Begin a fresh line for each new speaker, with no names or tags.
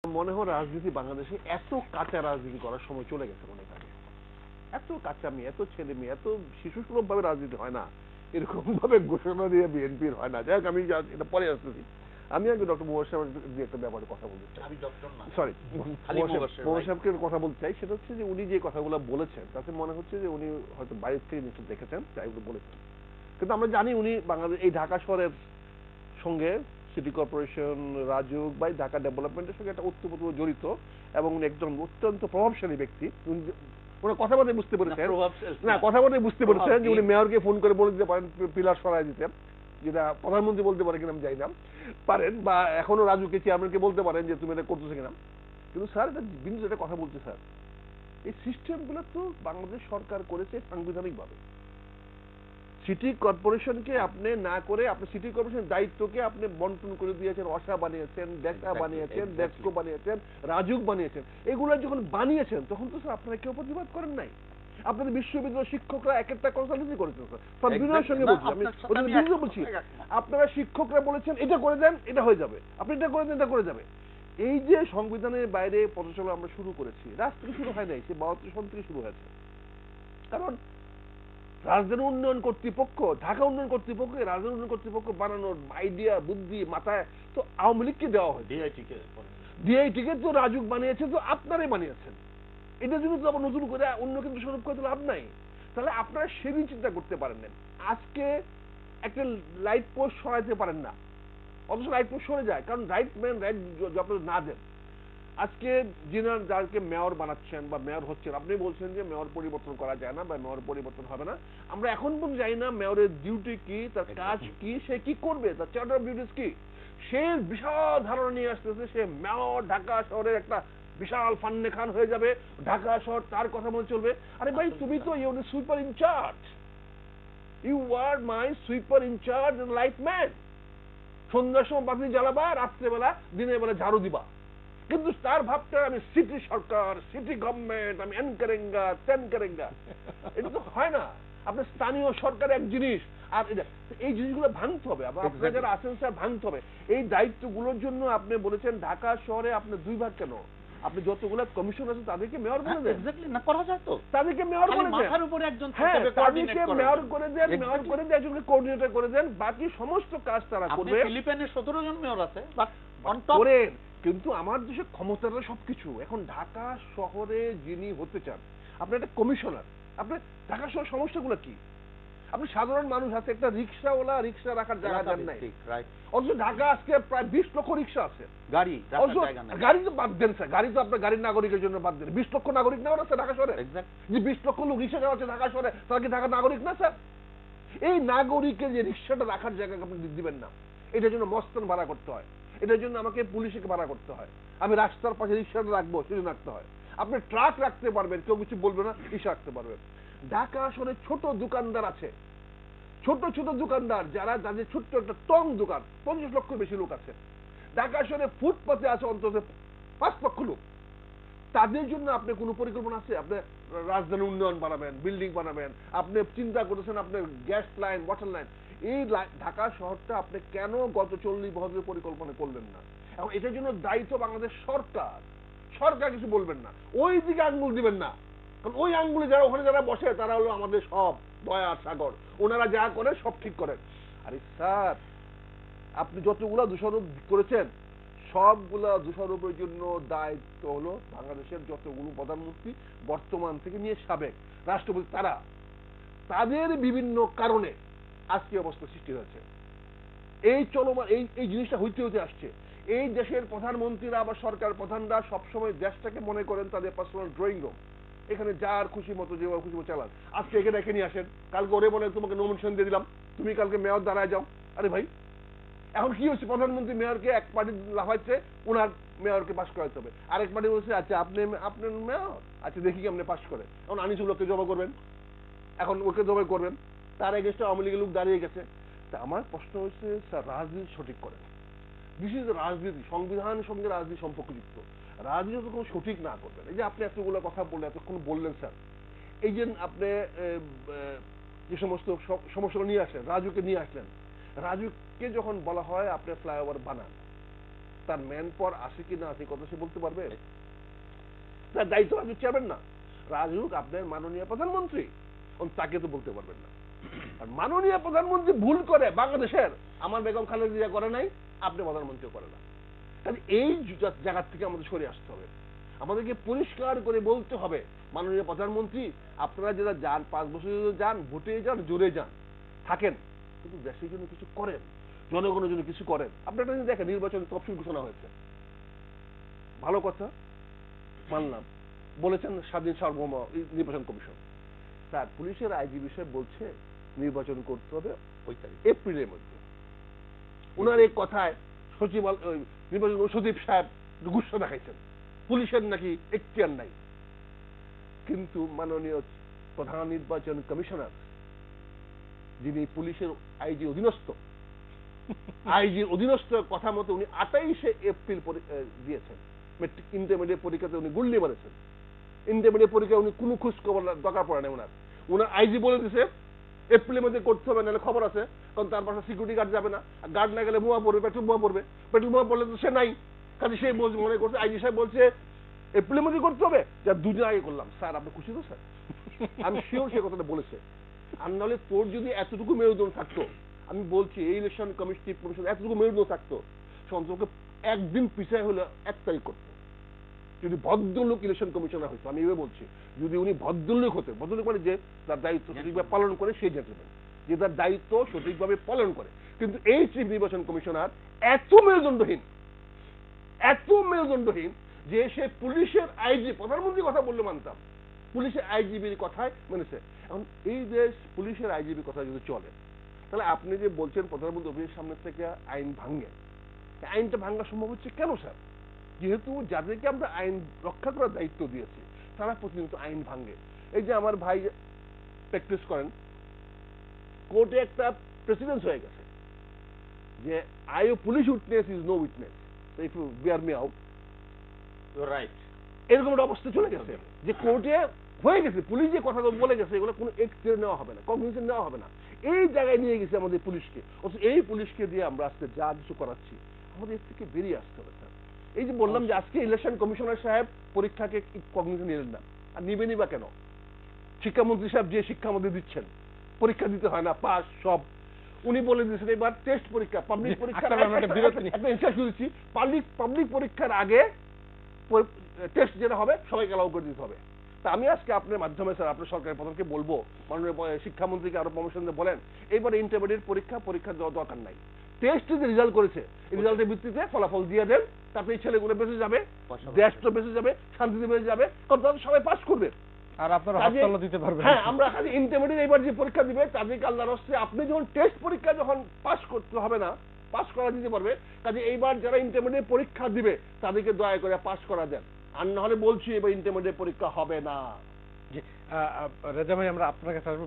মনে হয় রাজনীতি বাংলাদেশে এত কাঁচা রাজনীতি করার সময় চলে গেছে মনে হয়। এত কাঁচা মেয়ে, এত ছেলে মেয়ে, এত শিশু সুলভ ভাবে রাজনীতি হয় না, এরকম ভাবে ঘোষণা দিয়ে বিএনপির হয় না। যাই হোক, আমি এটা পরে আসতেছি। আমি আগে ডক্টর মোবারক সাহেব দিয়ে একটা ব্যাপারে কথা বলতে চাই। সরি, মোবারক সাহেবকে কথা বলতে চাই। সেটা হচ্ছে যে উনি যে কথাগুলো বলেছেন তাতে মনে হচ্ছে যে উনি হয়তো বাইরে থেকে জিনিসটা দেখেছেন, তাই বলেছেন। কিন্তু আমরা জানি উনি বাংলাদেশ এই ঢাকা শহরের সঙ্গে সিটি কর্পোরেশন, রাজুক বা ঢাকা ডেভেলপমেন্টের সঙ্গে একটা ওতপ্রোত জড়িত, এবং উনি একজন অত্যন্ত প্রভাবশালী ব্যক্তি। উনি কথা বলে বুঝতে পেরেছেন, না কথা বলে বুঝতে পেরেছেন যে উনি মেয়রকে ফোন করে বলে দিতে পারেন পিলার সরাই দিতে, যেটা প্রধানমন্ত্রী বলতে পারে কিনা আমি জানি না, পারেন, বা এখনো রাজুকে চেয়ারম্যানকে বলতে পারেন যে তুমি এটা করতেছো কিনা। কিন্তু স্যার এটা বিন্দু একটা কথা বলছে স্যার, এই সিস্টেম গুলো তো বাংলাদেশ সরকার করেছে সাংবিধানিক ভাবে। সিটি কর্পোরেশনকে আপনি না করে আপনি সিটি কর্পোরেশনের দায়িত্বকে আপনি বন্টন করে দিয়েছেন, অসা বানিয়েছেন, ডেকা বানিয়েছেন, ডেস্কো বানিয়েছেন, রাজুক বানিয়েছেন। এগুলো যখন বানিয়েছেন তখন তো স্যার আপনারা কেউ প্রতিবাদ করেন নাই। আপনাদের বিশ্ববিদ্যালয়ের শিক্ষকরা এক একটা কনসালটেন্সি করেছেন স্যার, বিনয়ের সঙ্গে বলছি, আমি বলছি আপনারা শিক্ষকরা বলেছেন এটা করে দেন, এটা হয়ে যাবে, আপনি এটা করে দেন, এটা করে যাবে। এই যে সংবিধানের বাইরে পথচলা আমরা শুরু করেছি, রাজনীতি শুরু হয় নাই, সে 72 সন থেকে শুরু হয়েছে। কারণ রাজধানী উন্নয়ন কর্তৃপক্ষ, ঢাকা উন্নয়ন কর্তৃপক্ষ, রাজধানী উন্নয়ন কর্তৃপক্ষ বানানোর আইডিয়া বুদ্ধি মাথায় তো আওয়ামী লীগকে দেওয়া হয়। ডিআইটিকে তো রাজুক বানিয়েছে, তো আপনারাই বানিয়েছেন। এটার জন্য তো আবার নতুন করে অন্য কিন্তু স্বরূপ করে লাভ নাই। তাহলে আপনারা সেদিন চিন্তা করতে পারেন না, আজকে একটা লাইট পোস্ট সরাইতে পারেন না, অথচ লাইট পোস্ট সরে যায়, কারণ রাইট ম্যান রাইট আপনারা না দেন। আজকে যিনি যাকে মেয়র বানাচ্ছেন বা মেয়র হচ্ছেন, আপনি বলছেন যে মেয়র পরিবর্তন করা যায় না বা মেয়র পরিবর্তন হবে না। আমরা এখন পর্যন্ত জানি না মেয়রের ডিউটি কি, তার কাজ কি, সে কি করবে, তার চার্টার অফ ডিউটিস কি। সে বিশাল ধারণা নিয়ে আসতেছে, সে মেয়র ঢাকা শহরের একটা বিশাল ফান্নে খান হয়ে যাবে, ঢাকা শহর তার কথা মনে চলবে। আরে ভাই, তুমি তো you sweeper incharge, you are my sweeper incharge light man. সন্ধ্যার সময় বাতি জ্বালাবা, রাত্রেবেলা দিনের বেলা ঝাড়ু দিবা। কিন্তু তার ভাবটা আমি সিটি সরকার, সিটি গভর্নমেন্ট, আমি এন করেঙ্গা তেন করেঙ্গা, এটা তো হয় না। আপনার স্থানীয় সরকার এক জিনিস, আর এই জিনিসগুলো ভাঙতে হবে। আপনারা যারা আছেন স্যার, ভাঙতে হবে এই দায়িত্বগুলোর জন্য। আপনি বলেছেন ঢাকা শহরে আপনি দুই ভাগ কেন, আপনি যতগুলো কমিশন আছে তাদেরকে মেয়র বলে দেন,
না করা যায় তো,
তাদেরকে মেয়র করে দেন,
মাথার উপরে একজন
তাদেরকে মেয়র করে দেন, মেয়র করে দেন, একজনকে কোঅর্ডিনেটর করে দেন, বাকি সমস্ত কাজ তারা করবে।
ফিলিপাইনে 17 জন মেয়র আছে
করেন, কিন্তু আমার দেশে ক্ষমতাটা সবকিছু। এখন ঢাকা শহরে যিনি হতে চান, আপনি একটা কমিশনার, আপনার ঢাকা শহরের সমস্যাগুলো কি? আপনি সাধারণ মানুষ আছে, একটা রিক্সাওয়ালা রিক্সা রাখার জায়গা দেন নাই, অথচ ঢাকা আজকে প্রায় 20 লক্ষ রিক্সা আছে। গাড়ি তো বাদ দেন স্যার, গাড়ি তো আপনার গাড়ির নাগরিকের জন্য বাদ দেন। 20 লক্ষ নাগরিক না আছে ঢাকা শহরে, যে 20 লক্ষ লোক রিক্সা চালাচ্ছে ঢাকা শহরে, তারা কি ঢাকা নাগরিক না স্যার? এই নাগরিকের যে রিক্সাটা রাখার জায়গা আপনি দিবেন না, এটার জন্য মস্তান ভাড়া করতে হয়, এটার জন্য আমাকে পুলিশকে ভাড়া করতে হয়, আমি রাস্তার পাশে রিক্সাটা রাখবো সেটা রাখতে হয়। আপনি ট্রাক রাখতে পারবেন, কেউ কিছু বলবে না, রিক্সা রাখতে পারবেন। ঢাকা শহরে ছোট দোকানদার আছে, ছোট ছোট দোকানদার যারা, যাদের ছোট্ট একটা টং দোকান, 50 লক্ষ বেশি লোক আছে। ঢাকা শহরে ফুটপাতে আছে অন্তত 5 লক্ষ লোক। তাদের জন্য আপনি কোনো পরিকল্পনা আছে? আপনি রাজধানী উন্নয়ন বানাবেন, বিল্ডিং বানাবেন, আপনি চিন্তা করতেছেন আপনার গ্যাস লাইন, ওয়াটার লাইন। এই ঢাকা শহরটা আপনি কেন গত 40 বছরের পরিকল্পনা করলেন না? এখন এটার জন্য দায়িত্ব বাংলাদেশ সরকার। সরকার কিছু বলবেন না, ওই দিকে আঙ্গুল দিবেন না, কারণ ওই আঙ্গুলে যারা ওখানে যারা বসে তারা হলো আমাদের সব দয়ার সাগর, ওনারা যা করে সব ঠিক করেন। আরে স্যার, আপনি যতগুলা দোষারোপ করেছেন সবগুলা দোষারোপের জন্য দায়িত্ব হলো বাংলাদেশের যতগুলো প্রধানমন্ত্রী বর্তমান থেকে নিয়ে সাবেক রাষ্ট্রপতি, তারা তাদের বিভিন্ন কারণে আজকে অবস্থা সৃষ্টি হয়েছে। এই চলমান এই জিনিসটা হইতে হইতে আসছে। এই দেশের প্রধানমন্ত্রীরা বা সরকার প্রধানরা সবসময় দেশটাকে মনে করেন তাদের পার্সোনাল ড্রয়িং রুম, এখানে যার খুশি মতো যেভাবে খুশি মতো চালান। আজকে একে রেখে নিয়ে আসেন, কালকে ওরে বলে তোমাকে নমিনেশন দিয়ে দিলাম, তুমি কালকে মেয়র দাঁড়ায় যাও। আরে ভাই, এখন কি হচ্ছে, প্রধানমন্ত্রী মেয়রকে এক পার্টি লাফাচ্ছে, ওনার মেয়রকে পাশ করাতে হবে, আরেক পার্টি বলছে আচ্ছা আপনি আপনার মেয়র, আচ্ছা দেখি আপনি পাশ করে। এখন আনিসুল্লাহকে জমা করবেন, এখন ওকে জমা করবেন, তার এগেস্টে আওয়ামী লীগের লোক দাঁড়িয়ে গেছে। তা আমার প্রশ্ন হচ্ছে স্যার, রাজনীতি সঠিক করেন, বিশেষ রাজনীতি সংবিধানের সঙ্গে রাজনীতি সম্পর্কযুক্ত, রাজনীতি যখন সঠিক না করবেন। এই যে আপনি এতগুলো কথা বললেন, এতক্ষণ বললেন স্যার, এই যে আপনি যে সমস্ত সমস্যাগুলো নিয়ে আসলেন, রাজুকে নিয়ে আসলেন, রাজুকে যখন বলা হয় আপনি ফ্লাইওভার বানান, তার ম্যান পাওয়ার আছে কি না আছে কথা সে বলতে পারবে? তার দায়িত্ব রাজুক চেয়ারম্যান না, রাজুক আপনার মাননীয় প্রধানমন্ত্রী, তাকে তো বলতে পারবেন না। আর মাননীয় প্রধানমন্ত্রী ভুল করে বাংলাদেশের, আমার বেগম খালেদা জিয়া করে নাই, আপনি প্রধানমন্ত্রীও করে না। কাজে এই জায়গা থেকে আমাদের সরে আসতে হবে, আমাদেরকে পরিষ্কার করে বলতে হবে মাননীয় প্রধানমন্ত্রী আপনারা যারা যান 5 বছর যান, ভোটে যান, জোরে যান, থাকেন, কিন্তু দেশের জন্য কিছু করেন, জনগণের জন্য কিছু করেন। আপনারা দেখেন নির্বাচন তফসিল ঘোষণা হয়েছে, ভালো কথা, মানলাম, বলেছেন স্বাধীন সার্বভৌম নির্বাচন কমিশন। স্যার পুলিশের আইজি বিষয়ে বলছে নির্বাচন করতে হবে এপ্রিলের মধ্যে। ওনার এই কথায় নির্বাচন সচিব সাহেব গুচ্ছ দেখাইছেন, পুলিশের নাকি এখতিয়ার নাই। কিন্তু মাননীয় প্রধান নির্বাচন কমিশনার, যিনি পুলিশের আইজির অধীনস্থ, আইজির অধীনস্থ কথা মতো উনি 28শে এপ্রিল দিয়েছেন, মেট্রিক ইন্টারমিডিয়েট পরীক্ষাতে উনি গুল্লি মারেছেন। ইন্টারমিডিয়েট পরীক্ষায় উনি কোনো খোঁজ খবর দরকার পড়ে না ওনার আইজি বলে দিছে এপ্রিলের মধ্যে করতে হবে, নাহলে খবর আছে, কারণ তার পাশে সিকিউরিটি গার্ড যাবে না, গার্ড না গেলে বোমা পড়বে, পেট্রোল বোমা পড়বে, পেট্রোল বোমা পড়লে তো সে নাই। কাজে সে মনে করছে, আইজি সাহেব বলছে এপ্রিলের মধ্যে করতে হবে, যা দুদিন আগে করলাম। স্যার আপনি খুশি তো? স্যার আমি শিওর সে কথাটা বলেছে। আর নাহলে তোর যদি এতটুকু মেরুদণ্ড থাকতো, আমি বলছি এই ইলেকশন কমিশন এতটুকু মেরুদণ্ড থাকতো, সে অন্তত একদিন পিছিয়ে হলে 1 তারিখ করতো। যদি ভদ্রলোক ইলেকশন কমিশনার হইতো, আমি এভাবে বলছি, যদি উনি ভদ্রলোক হতেন, ভদ্রলোক মানে যে তার দায়িত্ব সঠিকভাবে পালন করে, সেই জেন্টলম্যান যে তার দায়িত্ব সঠিকভাবে পালন করে। কিন্তু এই চিফ নির্বাচন কমিশনার এত মেরুদণ্ডহীন, এত মেরুদণ্ডহীন যে সে পুলিশের আইজি, প্রধানমন্ত্রীর কথা বললে মানতাম, পুলিশের আইজিবির কথায় মেনেছে। এখন এই যে পুলিশের আইজিবির কথা যদি চলে, তাহলে আপনি যে বলছেন প্রধানমন্ত্রী অফিসের সামনে থেকে আইন ভাঙে, আইনটা ভাঙা সম্ভব হচ্ছে কেন স্যার? যেহেতু যাদেরকে আমরা আইন রক্ষা করার দায়িত্ব দিয়েছি তারা প্রতিনিয়ত আইন ভাঙে। এই যে আমার ভাই প্র্যাকটিস করেন, কোর্টে একটা প্রেসিডেন্স হয়ে গেছে যে I police witness is no witness, if you bear me out,
right,
এরকম একটা অবস্থা চলে গেছে যে কোর্টে হয়ে গেছে, পুলিশ যে কথাগুলো বলে গেছে এগুলো কোনো এক্সিডেন্ট নেওয়া হবে না, কগনিশন নেওয়া হবে না। এই জায়গায় নিয়ে গেছে আমাদের পুলিশকে। এই পুলিশকে দিয়ে আমরা আজকে যা কিছু করাচ্ছি, আমাদের এর থেকে বেরিয়ে আসতে হবে স্যার। এই যে বললাম যে আজকে ইলেকশন কমিশনার সাহেব পরীক্ষাকে কগনিশন নিলেন না, আর নিবেনই বা কেন? শিক্ষামন্ত্রী সাহেব যে শিক্ষা আমাদের দিচ্ছেন, পরীক্ষা দিতে হয় না, পাস সব, উনি বলে দিয়েছেন এবার টেস্ট পরীক্ষা, পাবলিক পরীক্ষার পাবলিক পরীক্ষার আগে টেস্ট যেটা হবে সবাইকে অ্যালাউ করে দিতে হবে। তা আমি আজকে আপনার মাধ্যমে স্যার আপনার সরকারের প্রধানকে বলবো, মাননীয় শিক্ষামন্ত্রীকে আরো পারমিশন দিয়ে বলেন এইবার ইন্টারমিডিয়েট পরীক্ষা দেওয়ার দরকার নাই, টেস্টে যে রেজাল্ট করেছে এই রেজাল্টের ভিত্তিতে ফলাফল দিয়ে দেন, তারপরে এই ছেলেগুলো বেঁচে যাবে, দেশটা বেঁচে যাবে, শান্তিতে বেঁচে যাবে, কারণ তাদের সবাই পাস করবে
আর আপনারা হরতালও দিতে পারবেন।
হ্যাঁ, আমরা খালি ইন্টারমিডিয়েট এবার যে পরীক্ষা দিবে তাদেরকে আল্লাহর হস্তে আপনি যখন টেস্ট পরীক্ষা যখন পাস করতে হবে না, পাস করা দিতে পারবে, কাজে এইবার যারা ইন্টারমিডিয়েট পরীক্ষা দিবে তাদেরকে দয়া করে পাস করা দেন, আর না হলে বলছি এবার ইন্টারমিডিয়েট পরীক্ষা হবে না।
রেজা ভাই, আমরা আপনার কাছে আসবো।